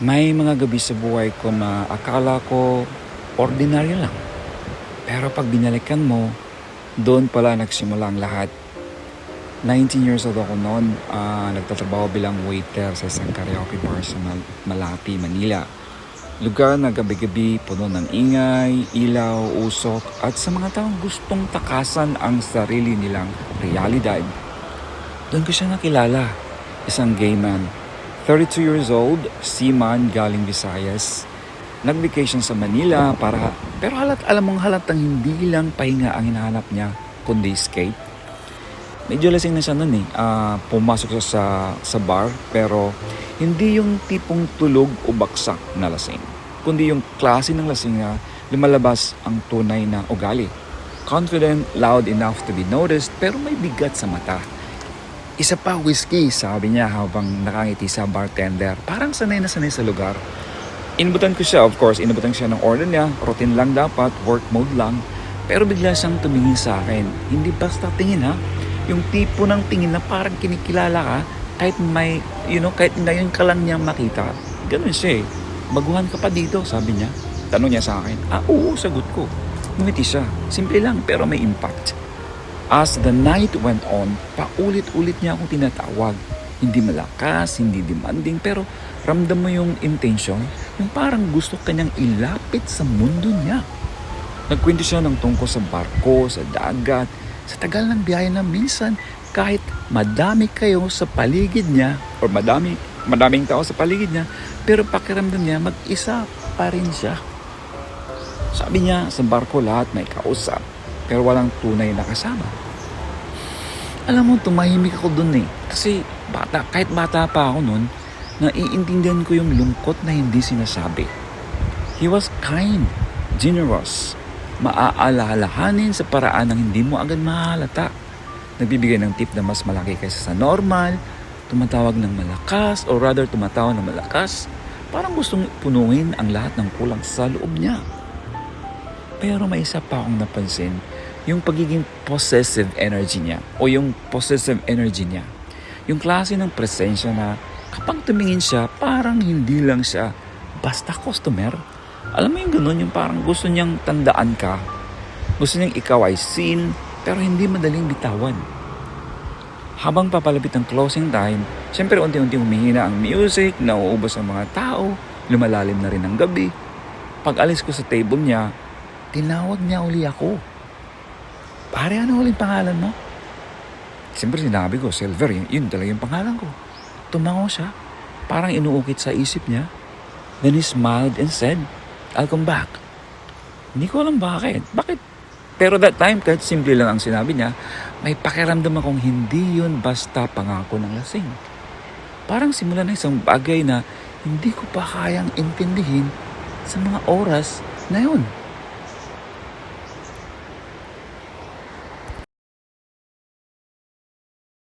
May mga gabi sa buhay ko na akala ko ordinaryo lang. Pero pag binalikan mo, doon pala nagsimula ang lahat. 19 years old ako noon, nagtatrabaho bilang waiter sa isang karaoke bar sa Malati, Manila. Lugar na gabi-gabi puno ng ingay, ilaw, usok at sa mga taong gustong takasan ang sarili nilang realidad. Doon ko siya nakilala, isang gay man. 32 years old, seaman galing Visayas. Nag-vacation sa Manila pero alam mong halatang hindi lang pahinga ang hinahanap niya, kundi escape. Medyo lasing na siya noon eh. Pumasok siya sa bar pero hindi yung tipong tulog o baksak na lasing. Kundi yung klase ng lasing na lumalabas ang tunay na ugali. Confident, loud enough to be noticed pero may bigat sa mata. Isa pa whiskey, sabi niya habang nakangiti sa bartender. Parang sanay na sanay sa lugar. Inubutan ko siya, of course, inubutan siya ng order niya. Routine lang dapat, work mode lang. Pero bigla siyang tumingin sa akin. Hindi basta tingin ha. Yung tipo ng tingin na parang kinikilala ka kahit kahit ngayon ka lang niya makita. Ganun siya eh. Baguhan ka pa dito, sabi niya. Tanong niya sa akin. Oo, sagot ko. Ngumiti siya. Simple lang pero may impact. As the night went on, paulit-ulit niya akong tinatawag. Hindi malakas, hindi demanding, pero ramdam mo yung intention, yung parang gusto kanyang ilapit sa mundo niya. Nagkwento siya ng tungkol sa barko, sa dagat, sa tagal ng biyahe na minsan kahit madami kayo sa paligid niya or madaming tao sa paligid niya, pero pakiramdam niya mag-isa pa rin siya. Sabi niya, sa barko lahat may kausap, pero walang tunay na kasama. Alam mo, tumahimik ako dun eh. Kasi kahit bata pa ako nun, naiintindihan ko yung lungkot na hindi sinasabi. He was kind, generous, maaalalahanin sa paraan ng hindi mo agad mahalata. Nagbibigay ng tip na mas malaki kaysa sa normal, tumatawag ng malakas, or rather tumatawag ng malakas, parang gustong punuin ang lahat ng kulang sa loob niya. Pero may isa pa akong napansin, yung pagiging possessive energy niya o yung possessive energy niya. Yung klase ng presensya na kapag tumingin siya, parang hindi lang siya basta customer. Alam mo yung ganun, yung parang gusto niyang tandaan ka. Gusto niyang ikaw ay seen, pero hindi madaling bitawan. Habang papalapit ang closing time, syempre unti-unti humihina ang music, nauubos ang mga tao, lumalalim na rin ang gabi. Pag alis ko sa table niya, tinawag niya uli ako. Pare, ano uling pangalan mo? Siyempre sinabi ko, Silver, yun talaga yung pangalan ko. Tumango siya, parang inuukit sa isip niya. Then he smiled and said, I'll come back. Hindi ko alam bakit. Pero that time, kahit simple lang ang sinabi niya, may pakiramdam akong hindi yun basta pangako ng lasing. Parang simula na isang bagay na hindi ko pa kayang intindihin sa mga oras na yun.